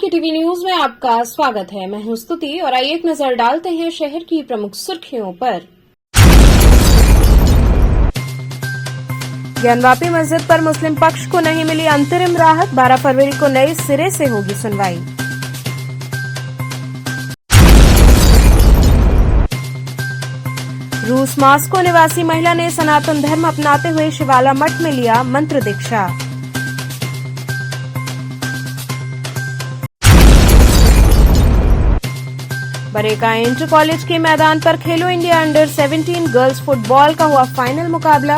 की TV news में आपका स्वागत है। मैं हूं स्तुति और आइए एक नजर डालते हैं शहर की प्रमुख सुर्खियों पर। ज्ञानवापी मस्जिद पर मुस्लिम पक्ष को नहीं मिली अंतरिम राहत, 12 फरवरी को नए सिरे से होगी सुनवाई। रूस मॉस्को निवासी महिला ने सनातन धर्म अपनाते हुए शिवाला मठ में लिया मंत्र दीक्षा। बरेका इंटर कॉलेज के मैदान पर खेलो इंडिया अंडर 17 गर्ल्स फुटबॉल का हुआ फाइनल मुकाबला।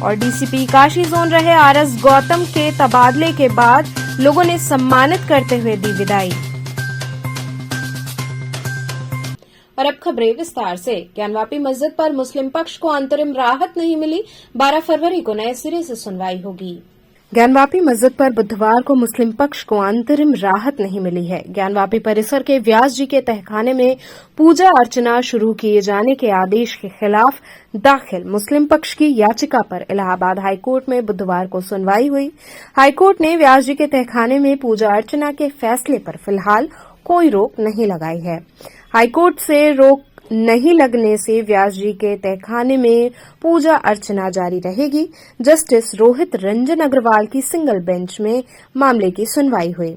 और डीसीपी काशी जोन रहे आरएस गौतम के तबादले के बाद लोगों ने सम्मानित करते हुए दी विदाई। और अब खबरें विस्तार से। ज्ञानवापी मस्जिद पर मुस्लिम पक्ष को अंतरिम राहत नहीं मिली, 12 फरवरी को नए सिरे से सुनवाई होगी। ज्ञानवापी मस्जिद पर बुधवार को मुस्लिम पक्ष को अंतरिम राहत नहीं मिली है। ज्ञानवापी परिसर के व्यास जी के तहखाने में पूजा अर्चना शुरू किए जाने के आदेश के खिलाफ दाखिल मुस्लिम पक्ष की याचिका पर इलाहाबाद हाईकोर्ट में बुधवार को सुनवाई हुई। हाईकोर्ट ने व्यास जी के तहखाने में पूजा अर्चना के फैसले पर फिलहाल कोई रोक नहीं लगाई है। हाईकोर्ट से रोक नहीं लगने से व्यास जी के तहखाने में पूजा अर्चना जारी रहेगी। जस्टिस रोहित रंजन अग्रवाल की सिंगल बेंच में मामले की सुनवाई हुई।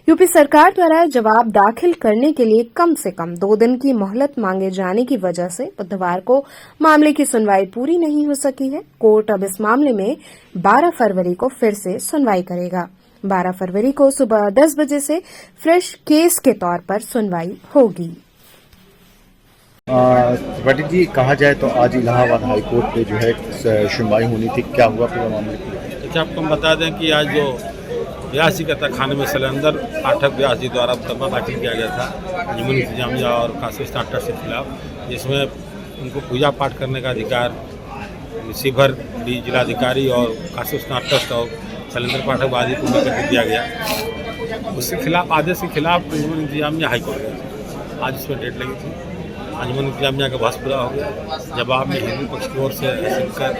यूपी सरकार द्वारा जवाब दाखिल करने के लिए कम से कम 2 दिन की मोहलत मांगे जाने की वजह से बुधवार को मामले की सुनवाई पूरी नहीं हो सकी है। कोर्ट अब इस मामले में 12 फरवरी को फिर से सुनवाई करेगा। 12 फरवरी को सुबह 10 बजे से फ्रेश केस के तौर पर सुनवाई होगी। त्रिपाठी जी, कहा जाए तो आज इलाहाबाद हाईकोर्ट पे जो है सुनवाई होनी थी, क्या हुआ पूरा मामले? देखिए, आपको हम बता दें कि आज जो व्यास जी के तहखाने में सिलेंडर पाठक व्यास जी द्वारा मुकदमा दाखिल किया गया था अंजुमन इंतजामिया और काशी स्टार्टर्स के खिलाफ, जिसमें उनको पूजा पाठ करने का अधिकार शिवहर जिलाधिकारी और काशी स्टार्टर्स और सिलेंडर पाठक वादी को लेकर दिया गया। उसके खिलाफ आदेश के खिलाफ अंजुमन इंतजामिया हाईकोर्ट गई। आज इसमें डेट लगी थी। अंजुमन इंतजामिया का बहस पूरा हो गया। जवाब में हिंदू पक्ष की ओर से शंकर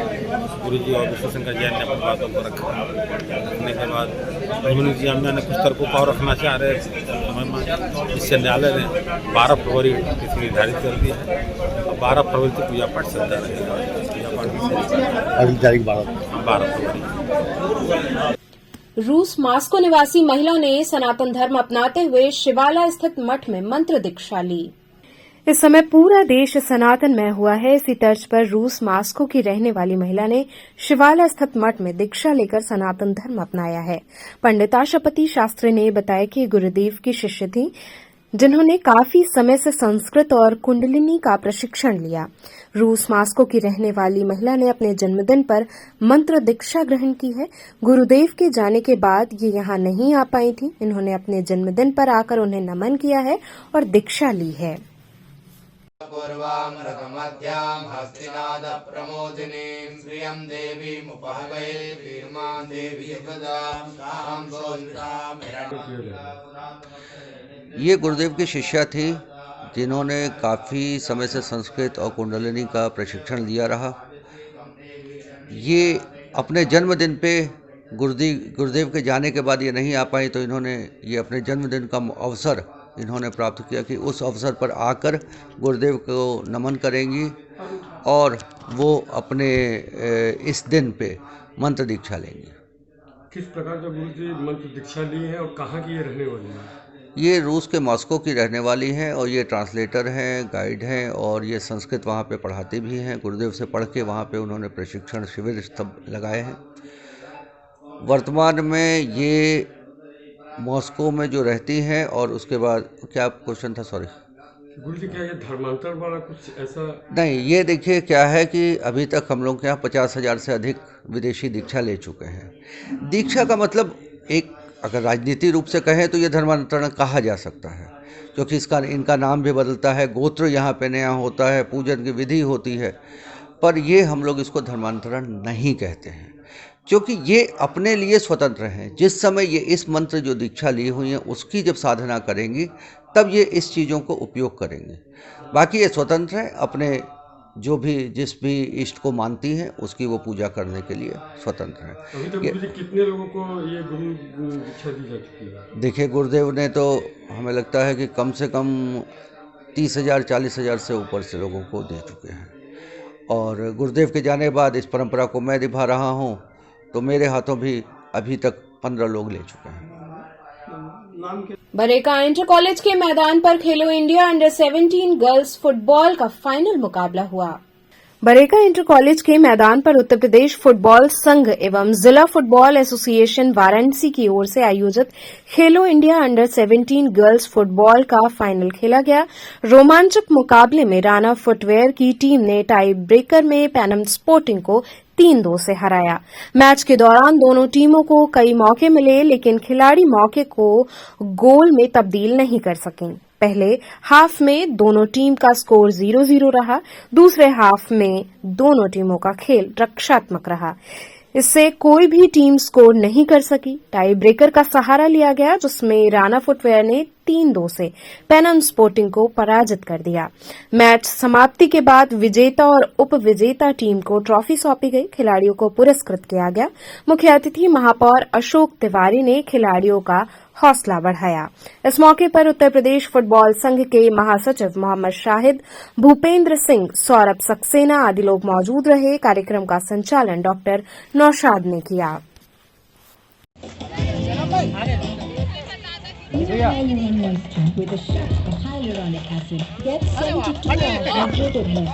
गुरु जी और विश्व शंकर जैन ने अपनी बातों को रखने के बाद अंजुमन इंतजामिया ने कुछ तर्कों को और रखना चाह रहे थे। इससे न्यायालय ने 12 फरवरी तिथि निर्धारित कर दी है और 12 फरवरी तक पूजा पाठ चलता रहेगा। पूजा पाठ अगली तारीख 12 फरवरी। रूस मॉस्को निवासी महिला ने सनातन धर्म अपनाते हुए शिवाला स्थित मठ में मंत्र दीक्षा ली। इस समय पूरा देश सनातनमय हुआ है। इसी तर्ज पर रूस मॉस्को की रहने वाली महिला ने शिवाला स्थित मठ में दीक्षा लेकर सनातन धर्म अपनाया है। पंडित आशापति शास्त्री ने बताया कि गुरुदेव की शिष्य थी, जिन्होंने काफी समय से संस्कृत और कुंडलिनी का प्रशिक्षण लिया। रूस मॉस्को की रहने वाली महिला ने अपने जन्मदिन पर मंत्र दीक्षा ग्रहण की है। गुरुदेव के जाने के बाद ये यहाँ नहीं आ पाई थी। इन्होंने अपने जन्मदिन पर आकर उन्हें नमन किया है और दीक्षा ली है। पूर्वामृतमध्यां हस्तिनाद प्रमोदिनीं श्रियं देवीं उपहवै वीर्मां देवी युगदां तां सोऽन्तां ये गुरुदेव की शिष्या थी, जिन्होंने काफ़ी समय से संस्कृत और कुंडलिनी का प्रशिक्षण लिया रहा। ये अपने जन्मदिन पे गुरुदेव के जाने के बाद ये नहीं आ पाई, तो इन्होंने ये अपने जन्मदिन का अवसर इन्होंने प्राप्त किया कि उस अवसर पर आकर गुरुदेव को नमन करेंगी और वो अपने इस दिन पे मंत्र दीक्षा लेंगी। किस प्रकार का गुरु जी मंत्र दीक्षा ली है और कहाँ की ये रहने वाली है? ये रूस के मॉस्को की रहने वाली हैं और ये ट्रांसलेटर हैं, गाइड हैं और ये संस्कृत वहाँ पे पढ़ाते भी हैं। गुरुदेव से पढ़ के वहाँ पे उन्होंने प्रशिक्षण शिविर सब लगाए हैं। वर्तमान में ये मॉस्को में जो रहती हैं और उसके बाद क्या क्वेश्चन था, सॉरी गुरु जी, क्या ये धर्मांतर वाला कुछ ऐसा नहीं? ये देखिए क्या है कि अभी तक हम लोग के यहाँ 50,000 से अधिक विदेशी दीक्षा ले चुके हैं। दीक्षा का मतलब एक अगर राजनीतिक रूप से कहें तो ये धर्मांतरण कहा जा सकता है, क्योंकि इनका नाम भी बदलता है, गोत्र यहाँ पे नया होता है, पूजन की विधि होती है, पर ये हम लोग इसको धर्मांतरण नहीं कहते हैं, क्योंकि ये अपने लिए स्वतंत्र हैं। जिस समय ये इस मंत्र जो दीक्षा ली हुई है उसकी जब साधना करेंगी तब ये इस चीज़ों को उपयोग करेंगे। बाकी ये स्वतंत्र है, अपने जो भी जिस भी इष्ट को मानती हैं उसकी वो पूजा करने के लिए स्वतंत्र हैं। अभी तक गुरुजी कितने लोगों को ये गुरु दीक्षा दी जा चुकी है? देखिए, गुरुदेव ने तो हमें लगता है कि कम से कम 30,000 40,000 से ऊपर से लोगों को दे चुके हैं, और गुरुदेव के जाने बाद इस परंपरा को मैं निभा रहा हूँ, तो मेरे हाथों भी अभी तक 15 लोग ले चुके हैं। बरेका इंटर कॉलेज के मैदान पर खेलो इंडिया अंडर 17 गर्ल्स फुटबॉल का फाइनल मुकाबला हुआ। बरेका इंटर कॉलेज के मैदान पर उत्तर प्रदेश फुटबॉल संघ एवं जिला फुटबॉल एसोसिएशन वाराणसी की ओर से आयोजित खेलो इंडिया अंडर 17 गर्ल्स फुटबॉल का फाइनल खेला गया। रोमांचक मुकाबले में राणा फुटवेयर की टीम ने टाई ब्रेकर में पैनम स्पोर्टिंग को 3-2 से हराया। मैच के दौरान दोनों टीमों को कई मौके मिले, लेकिन खिलाड़ी मौके को गोल में तब्दील नहीं कर सकें। पहले हाफ में दोनों टीम का स्कोर 0-0 रहा। दूसरे हाफ में दोनों टीमों का खेल रक्षात्मक रहा। इससे कोई भी टीम स्कोर नहीं कर सकी। टाई ब्रेकर का सहारा लिया गया, जिसमें राणा फुटवेयर ने 3-2 से पैनम स्पोर्टिंग को पराजित कर दिया। मैच समाप्ति के बाद विजेता और उप विजेता टीम को ट्रॉफी सौंपी गई। खिलाड़ियों को पुरस्कृत किया गया। मुख्य अतिथि महापौर अशोक तिवारी ने खिलाड़ियों का हौसला बढ़ाया। इस मौके पर उत्तर प्रदेश फुटबॉल संघ के महासचिव मोहम्मद शाहिद, भूपेंद्र सिंह, सौरभ सक्सेना आदि लोग मौजूद रहे। कार्यक्रम का संचालन डॉक्टर नौशाद ने किया। With a shot of hyaluronic acid, get 72 hours hydrated hair.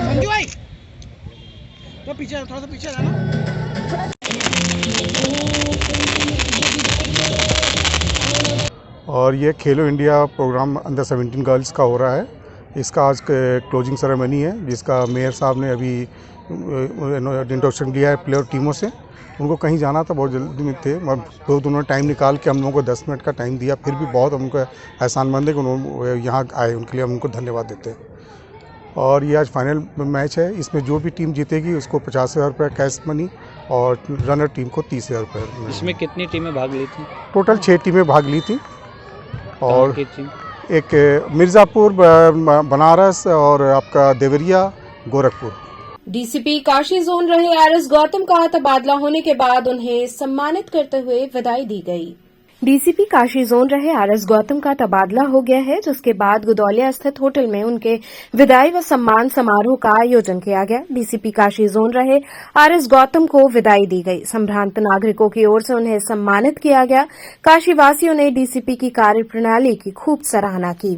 Sanju भाई तो पीछे थोड़ा सा पीछे जाना। और ये खेलो इंडिया प्रोग्राम अंडर 17 गर्ल्स का हो रहा है। इसका आज क्लोजिंग सेरेमनी है, जिसका मेयर साहब ने अभी इंट्रोडक्शन दिया है प्लेयर टीमों से। उनको कहीं जाना था, बहुत जल्दी में थे, तो उन्होंने टाइम निकाल के हम लोगों को 10 मिनट का टाइम दिया। फिर भी बहुत हमको एहसानमंद है कि उन्होंने यहाँ आए, उनके लिए हम उनको धन्यवाद देते हैं। और ये आज फाइनल मैच है। इसमें जो भी टीम जीतेगी उसको 50,000 रुपये कैश मनी और रनर टीम को 30,000 रुपये। इसमें कितनी टीमें भाग ली थी? टोटल 6 टीमें भाग ली थी, और एक मिर्ज़ापुर, बनारस और आपका देवरिया, गोरखपुर। डीसीपी काशी जोन रहे आरएस गौतम का तबादला होने के बाद उन्हें सम्मानित करते हुए विदाई दी गई। डीसीपी काशी जोन रहे आरएस गौतम का तबादला हो गया है, जिसके बाद गुदौलिया स्थित होटल में उनके विदाई व सम्मान समारोह का आयोजन किया गया। डीसीपी काशी जोन रहे आरएस गौतम को विदाई दी गई। संभ्रांत नागरिकों की ओर से उन्हें सम्मानित किया गया। काशी वासियों ने डीसीपी की कार्यप्रणाली की खूब सराहना की।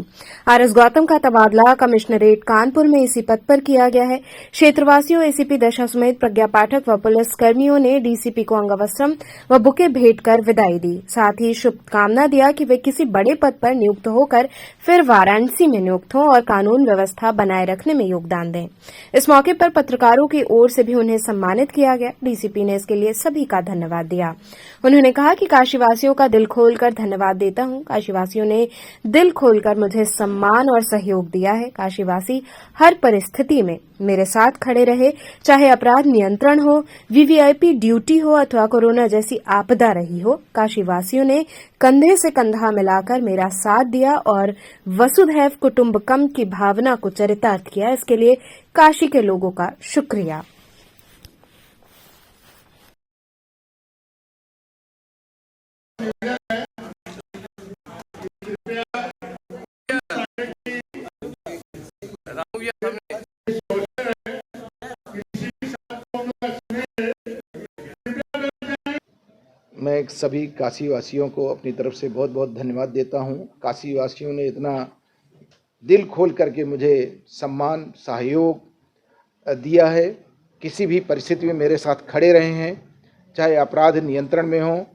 आरएस गौतम का तबादला कमिश्नरेट कानपुर में इसी पद पर किया गया है। क्षेत्रवासियों, एसीपी दशा समेत प्रज्ञा पाठक व पुलिस कर्मियों ने डीसीपी को अंगवस्त्रम व बुके भेंट कर विदाई दी। साथ ही शुभकामना दिया कि वे किसी बड़े पद पर नियुक्त होकर फिर वाराणसी में नियुक्त हों और कानून व्यवस्था बनाए रखने में योगदान दें। इस मौके पर पत्रकारों की ओर से भी उन्हें सम्मानित किया गया। डीसीपी ने इसके लिए सभी का धन्यवाद दिया। उन्होंने कहा कि काशीवासियों का दिल खोलकर धन्यवाद देता हूं। काशीवासियों ने दिल खोलकर मुझे सम्मान और सहयोग दिया है। काशीवासी हर परिस्थिति में मेरे साथ खड़े रहे, चाहे अपराध नियंत्रण हो, वीवीआईपी ड्यूटी हो अथवा कोरोना जैसी आपदा रही हो। काशीवासियों ने कंधे से कंधा मिलाकर मेरा साथ दिया और वसुधैव कुटुंबकम की भावना को चरितार्थ किया। इसके लिए काशी के लोगों का शुक्रिया। मैं सभी काशी वासियों को अपनी तरफ से बहुत बहुत धन्यवाद देता हूं। काशी वासियों ने इतना दिल खोल करके मुझे सम्मान सहयोग दिया है। किसी भी परिस्थिति में मेरे साथ खड़े रहे हैं, चाहे अपराध नियंत्रण में हो,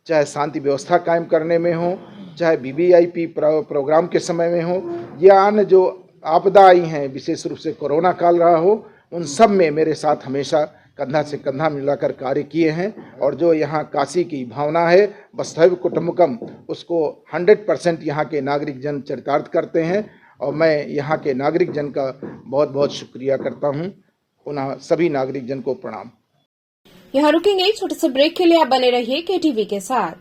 चाहे शांति व्यवस्था कायम करने में हो, चाहे वीवीआईपी प्रोग्राम के समय में हो, या अन्य जो आपदा आई हैं, विशेष रूप से कोरोना काल रहा हो, उन सब में मेरे साथ हमेशा कंधा से कंधा मिलाकर कार्य किए हैं। और जो यहाँ काशी की भावना है वसुधैव कुटुंबकम, उसको 100% यहाँ के नागरिक जन चरितार्थ करते हैं। और मैं यहाँ के नागरिक जन का बहुत बहुत शुक्रिया करता हूँ। पुनः सभी नागरिक जन को प्रणाम। यहाँ रुकेंगे छोटे से ब्रेक के लिए, आप बने रहिए KTV के साथ।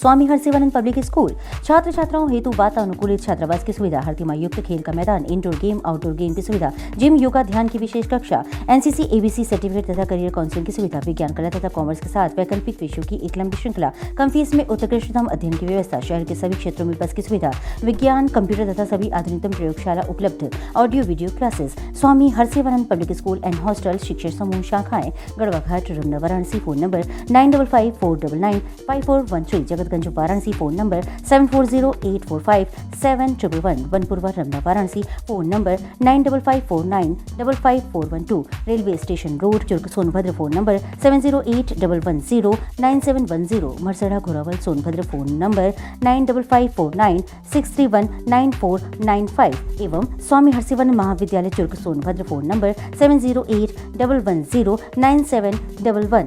स्वामी हरसिवानंद पब्लिक स्कूल छात्र छात्राओं हेतु वातानुकूलित छात्रावास की सुविधा, हर तिमाही युक्त खेल का मैदान, इंडोर गेम आउटडोर गेम की सुविधा, जिम, योगा, ध्यान की विशेष कक्षा, NCC ABC सर्टिफिकेट तथा करियर काउंसलिंग की सुविधा, विज्ञान, कला तथा कॉमर्स के साथ वैकल्पिक विषयों की एक लंबी श्रृंखला, कम फीस में उत्कृष्टतम अध्ययन की व्यवस्था, शहर के सभी क्षेत्रों में बस की सुविधा, विज्ञान, कंप्यूटर तथा सभी आधुनिकतम प्रयोगशाला उपलब्ध, audio video classes. Swami Harsivanand public school and hostel, शिक्षण समूह, शाखाएं Garhwa Ghat, Ramna, Varanasi. Phone number 9554995413, Jagatganj Varanasi. Phone number 7408457111, Vanpurwa, Ramna, Varanasi. Phone number 9554955412, railway station road, Churk, Sonbhadra. Phone number 7081109710, Marsara, Ghorawal, Sonbhadra. Phone number 954963199495 एवं स्वामी हरसिवानंद महाविद्यालय, चुर्क, सोनभद्र। Phone number 7081109711।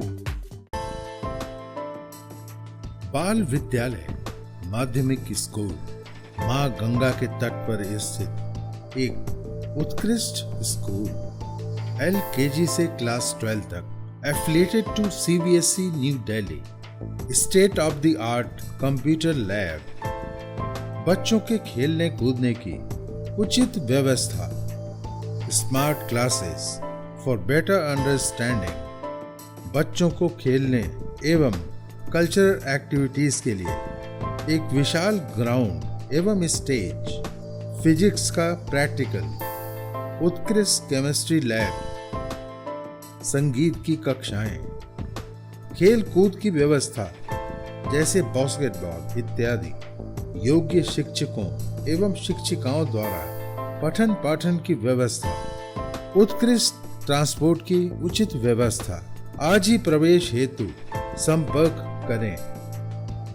बाल विद्यालय माध्यमिक स्कूल मां गंगा के तट पर स्थित एक उत्कृष्ट स्कूल, LKG से क्लास 12 तक, affiliated to CBSE new Delhi, state of the art computer lab, बच्चों के खेलने कूदने की उचित व्यवस्था, smart classes for better understanding, बच्चों को खेलने एवं कल्चरल एक्टिविटीज के लिए एक विशाल ग्राउंड एवं स्टेज, फिजिक्स का प्रैक्टिकल, उत्कृष्ट केमिस्ट्री लैब, संगीत की कक्षाएं, खेल कूद की व्यवस्था जैसे बास्केटबॉल इत्यादि, योग्य शिक्षकों एवं शिक्षिकाओं द्वारा पठन पाठन की व्यवस्था, उत्कृष्ट ट्रांसपोर्ट की उचित व्यवस्था। आज ही प्रवेश हेतु संपर्क करें।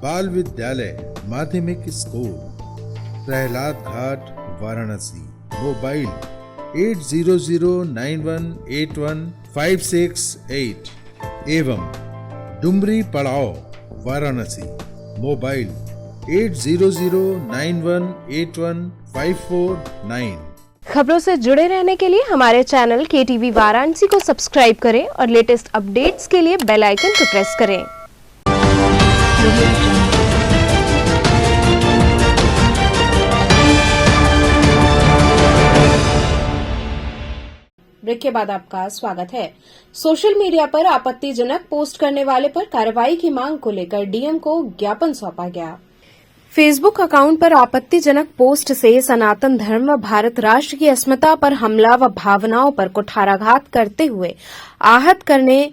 बाल विद्यालय माध्यमिक स्कूल, प्रहलाद घाट, वाराणसी। मोबाइल 8009181568 एवं डुमरी पड़ाव, वाराणसी। मोबाइल 8009181549। खबरों से जुड़े रहने के लिए हमारे चैनल KTV वाराणसी को सब्सक्राइब करें और लेटेस्ट अपडेट्स के लिए बेल आइकन को प्रेस करें। ब्रेक के बाद आपका स्वागत है। सोशल मीडिया पर आपत्तिजनक पोस्ट करने वाले पर कार्रवाई की मांग को लेकर DM को ज्ञापन सौंपा गया। फेसबुक अकाउंट पर आपत्तिजनक पोस्ट से सनातन धर्म व भारत राष्ट्र की अस्मिता पर हमला व भावनाओं पर कुठाराघात करते हुए आहत करने,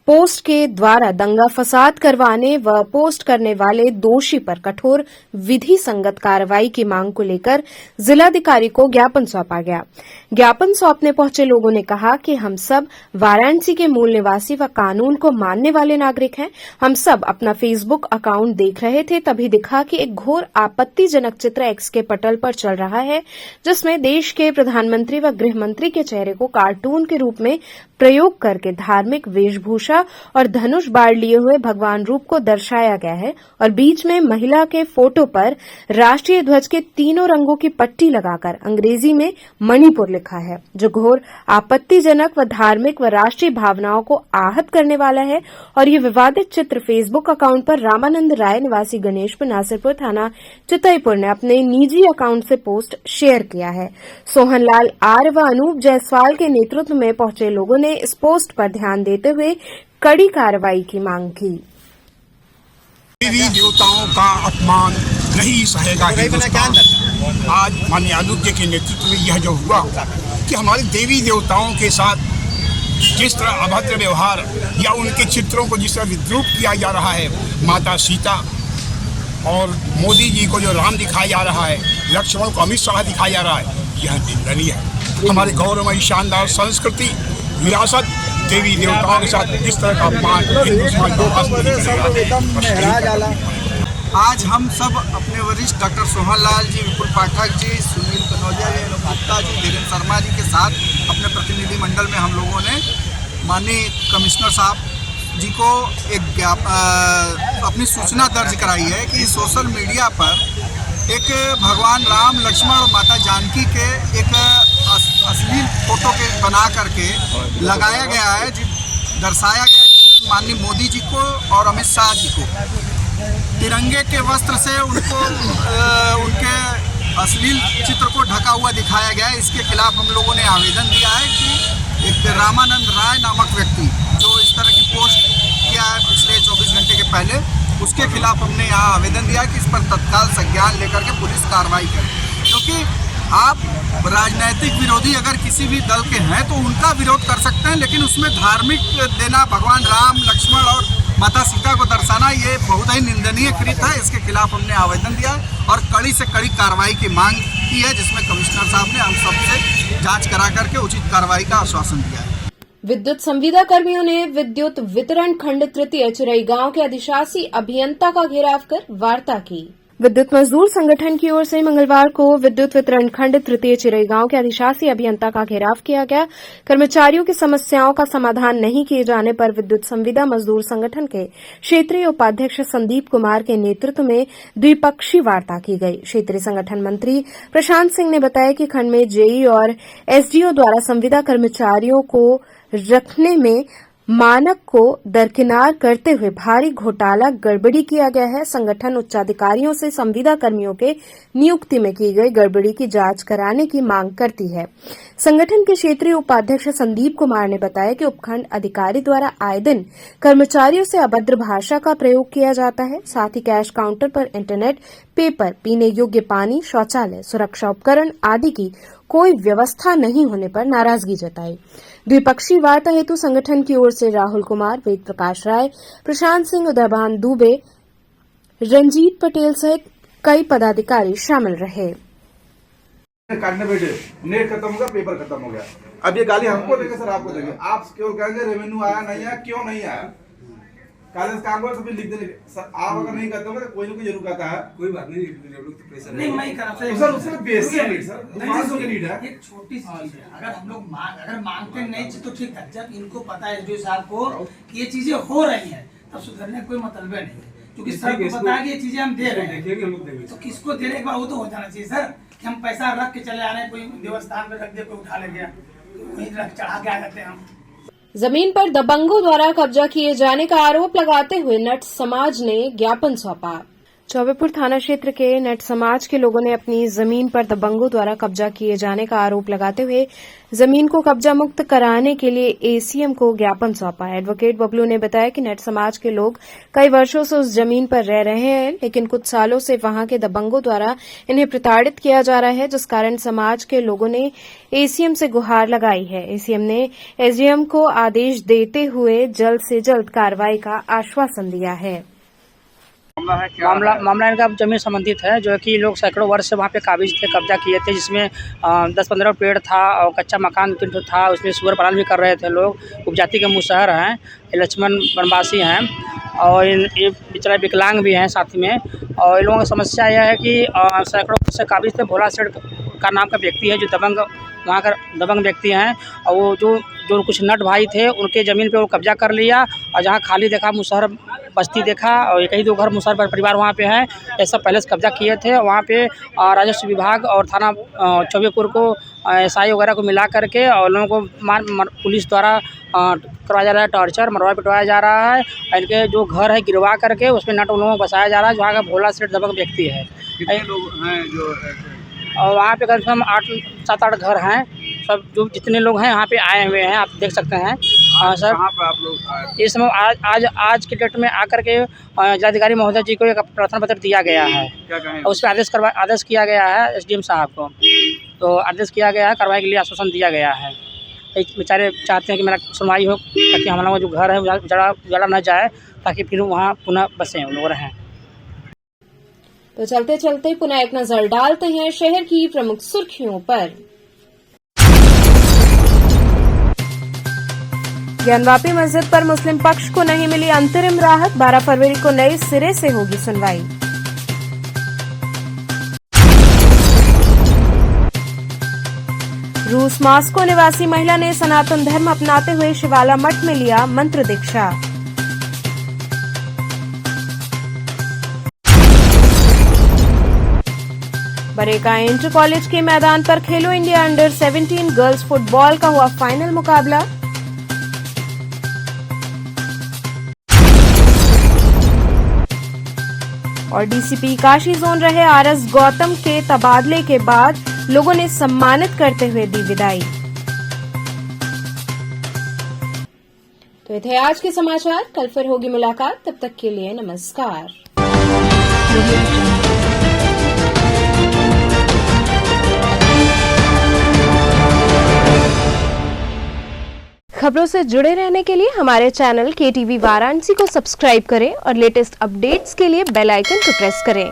पोस्ट के द्वारा दंगा फसाद करवाने व पोस्ट करने वाले दोषी पर कठोर विधि संगत कार्रवाई की मांग को लेकर जिलाधिकारी को ज्ञापन सौंपा गया। ज्ञापन सौंपने पहुंचे लोगों ने कहा कि हम सब वाराणसी के मूल निवासी व कानून को मानने वाले नागरिक हैं। हम सब अपना फेसबुक अकाउंट देख रहे थे, तभी दिखा कि एक घोर आपत्तिजनक चित्र एक्स के पटल पर चल रहा है, जिसमें देश के प्रधानमंत्री व गृह मंत्री के चेहरे को कार्टून के रूप में प्रयोग करके धार्मिक वेशभूषा और धनुष बाढ़ लिए हुए भगवान रूप को दर्शाया गया है और बीच में महिला के फोटो पर राष्ट्रीय ध्वज के तीनों रंगों की पट्टी लगाकर अंग्रेजी में मणिपुर लिखा है, जो घोर आपत्तिजनक व धार्मिक व राष्ट्रीय भावनाओं को आहत करने वाला है। और ये विवादित चित्र फेसबुक अकाउंट पर रामानंद राय निवासी गणेशपुर नासिरपुर थाना चितईपुर ने अपने निजी अकाउंट से पोस्ट शेयर किया है। सोहनलाल आर व अनूप जायसवाल के नेतृत्व में पहुंचे लोगों ने इस पोस्ट पर ध्यान देते हुए कड़ी कार्रवाई की मांग की। देवी देवताओं का अपमान नहीं सहेगा हिंदुस्तान। आज माननीय आलोक जी के नेतृत्व में यह जो हुआ कि हमारे देवी देवताओं के साथ जिस तरह अभद्र व्यवहार या उनके चित्रों को जिस तरह विद्रूप किया जा रहा है, माता सीता और मोदी जी को जो राम दिखाया जा रहा है, लक्ष्मण को अमित शाह दिखाया जा रहा है, यह निंदनीय है। हमारे गौरवमयी शानदार संस्कृति विरासत देवी देवताओं के साथ इस तरह का अपमान आज हम सब अपने वरिष्ठ डॉक्टर सोहनलाल जी, विपुल पाठक जी, सुनील कनौजिया जी, गुप्ता जी, धीरेन्द्र शर्मा जी के साथ अपने प्रतिनिधि मंडल में हम लोगों ने माननीय कमिश्नर साहब जी को एक अपनी सूचना दर्ज कराई है कि सोशल मीडिया पर एक भगवान राम, लक्ष्मण और माता जानकी के एक अश्लील फोटो के बना करके लगाया गया है, दर्शाया गया है, जिसमें माननीय मोदी जी को और अमित शाह जी को तिरंगे के वस्त्र से उनको उनके अश्लील चित्र को ढका हुआ दिखाया गया है। इसके खिलाफ हम लोगों ने आवेदन दिया है कि एक रामानंद राय नामक व्यक्ति जो इस तरह की पोस्ट किया है पिछले 24 घंटे के पहले, उसके खिलाफ हमने यहाँ आवेदन दिया है कि इस पर तत्काल संज्ञान लेकर के पुलिस कार्रवाई करे। क्योंकि आप राजनीतिक विरोधी अगर किसी भी दल के हैं तो उनका विरोध कर सकते हैं, लेकिन उसमें धार्मिक देना, भगवान राम, लक्ष्मण और माता सीता को दर्शाना, ये बहुत ही निंदनीय कृत्य है। इसके खिलाफ हमने आवेदन दिया है और कड़ी से कड़ी कार्रवाई की मांग की है, जिसमें कमिश्नर साहब ने हम सबसे जांच करा करके उचित कार्रवाई का आश्वासन दिया है। विद्युत संविदा कर्मियों ने विद्युत वितरण खंड तृतीय चिरई गांव के अधिशासी अभियंता का घेराव कर वार्ता की। विद्युत मजदूर संगठन की ओर से मंगलवार को विद्युत वितरण खंड तृतीय चिरई गांव के अधिशासी अभियंता का घेराव किया गया। कर्मचारियों की समस्याओं का समाधान नहीं किए जाने पर विद्युत संविदा मजदूर संगठन के क्षेत्रीय उपाध्यक्ष संदीप कुमार के नेतृत्व में द्विपक्षीय वार्ता की गई। क्षेत्रीय संगठन मंत्री प्रशांत सिंह ने बताया कि खंड में जेई और एसडीओ द्वारा संविदा कर्मचारियों को रखने में मानक को दरकिनार करते हुए भारी घोटाला गड़बड़ी किया गया है। संगठन उच्चाधिकारियों से संविदा कर्मियों के नियुक्ति में की गई गड़बड़ी की जांच कराने की मांग करती है। संगठन के क्षेत्रीय उपाध्यक्ष संदीप कुमार ने बताया कि उपखंड अधिकारी द्वारा आए दिन कर्मचारियों से अभद्र भाषा का प्रयोग किया जाता है। साथ ही कैश काउंटर पर इंटरनेट, पेपर, पीने योग्य पानी, शौचालय, सुरक्षा उपकरण आदि की कोई व्यवस्था नहीं होने पर नाराजगी जताई। द्विपक्षीय वार्ता हेतु संगठन की ओर से राहुल कुमार, वेद प्रकाश राय, प्रशांत सिंह, उदयभान दुबे, रंजीत पटेल सहित कई पदाधिकारी शामिल रहे। काटने बैठे, नेट खत्म हो गया, पेपर खत्म हो गया। अब ये गाली हमको देंगे सर, आपको देंगे। आप केवल कहेंगे रेवेन्यू आया नहीं आया, क्यों नहीं आया, कागज काम को सभी लिख देंगे सर। आप अगर नहीं करते हो तो कोई ना कोई जरूर कहता है। कोई बात नहीं, नहीं मैं करा सर, उससे basic need sir, basic need है। एक छोटी सी चीज है, अगर हम लोग अगर मांगते नहीं तो ठीक है। जब इनको पता है एसडीओ साहब को ये चीजें हो रही हैं, तब सुधरने कोई मतलब नहीं है, क्योंकि सर को पता है कि ये चीजें हम दे रहे हैं, तो किसको दे रहे एक बार वो तो हो जाना चाहिए सर, कि हम पैसा रख के चले आ रहे हैं, कोई देवस्थान में रख दे, कोई उठा ले गया, वहीं रख चढ़ा के आ जाते हैं हम। जमीन पर दबंगों द्वारा कब्जा किए जाने का आरोप लगाते हुए नट समाज ने ज्ञापन सौंपा। चौबेपुर थाना क्षेत्र के नट समाज के लोगों ने अपनी जमीन पर दबंगों द्वारा कब्जा किए जाने का आरोप लगाते हुए जमीन को कब्जा मुक्त कराने के लिए एसीएम को ज्ञापन सौंपा। एडवोकेट बबलू ने बताया कि नट समाज के लोग कई वर्षों से उस जमीन पर रह रहे हैं, लेकिन कुछ सालों से वहां के दबंगों द्वारा इन्हें प्रताड़ित किया जा रहा है, जिस कारण समाज के लोगों ने एसीएम से गुहार लगाई है। एसीएम ने एसडीएम को आदेश देते हुए जल्द से जल्द कार्रवाई का आश्वासन दिया है। मामला इनका जमीन संबंधित है, जो कि लोग सैकड़ों वर्ष से वहाँ पे काबिज थे, कब्जा किए थे, जिसमें 10-15 पेड़ था और कच्चा मकान 3 था। उसमें सुअर पालन भी कर रहे थे लोग। उपजाति के मुसहर हैं, ये लक्ष्मण वनवासी हैं और ये बेचारा विकलांग भी हैं साथ में। और इन लोगों की समस्या यह है कि सैकड़ों वर्ष से काबिज थे। भोला सेठ का नाम का व्यक्ति है, जो दबंग वहाँ का दबंग व्यक्ति हैं, और वो जो कुछ नट भाई थे उनके ज़मीन पे वो कब्जा कर लिया। और जहाँ खाली देखा मुसहर बस्ती देखा, और एक ही 2 घर मुसहर परिवार वहाँ पे है, ऐसा पहले से कब्जा किए थे। वहाँ पे राजस्व विभाग और थाना चौबेपुर को एसआई वगैरह को मिला करके और लोगों को पुलिस द्वारा करवाया जा रहा है, टॉर्चर मरवा पिटवाया जा रहा है। इनके जो घर है गिरवा करके उसमें नट उन लोगों को बसाया जा रहा है, जो वहाँ का भोला सेठ दबंग व्यक्ति है। कितने लोग हैं जो, और वहाँ पे कम से कम 7-8 घर हैं। सब जो जितने लोग हैं यहाँ पे आए हुए हैं, आप देख सकते हैं। सर कहाँ पे आप लोग इस समय आज के डेट में आकर के जिलाधिकारी महोदय जी को एक प्रार्थना पत्र दिया गया है। क्या कहें? उस पर आदेश किया गया है एसडीएम साहब को, तो आदेश किया गया है, कार्रवाई के लिए आश्वासन दिया गया है। बेचारे चाहते हैं कि मेरा सुनवाई हो, ताकि हम लोगों का जो घर है उजाड़ा न जाए, ताकि फिर वहाँ पुनः बसें लोग रहें। तो चलते चलते पुनः एक नजर डालते हैं शहर की प्रमुख सुर्खियों पर। ज्ञानवापी मस्जिद पर मुस्लिम पक्ष को नहीं मिली अंतरिम राहत, 12 फरवरी को नए सिरे से होगी सुनवाई। रूस मॉस्को निवासी महिला ने सनातन धर्म अपनाते हुए शिवाला मठ में लिया मंत्र दीक्षा। बरेका इंटर कॉलेज के मैदान पर खेलो इंडिया अंडर 17 गर्ल्स फुटबॉल का हुआ फाइनल मुकाबला। और डीसीपी काशी जोन रहे आरएस गौतम के तबादले के बाद लोगों ने सम्मानित करते हुए दी विदाई। तो ये थे आज के समाचार। कल फिर होगी मुलाकात, तब तक के लिए नमस्कार। खबरों से जुड़े रहने के लिए हमारे चैनल KTV वाराणसी को सब्सक्राइब करें और लेटेस्ट अपडेट्स के लिए बेल आइकन को प्रेस करें।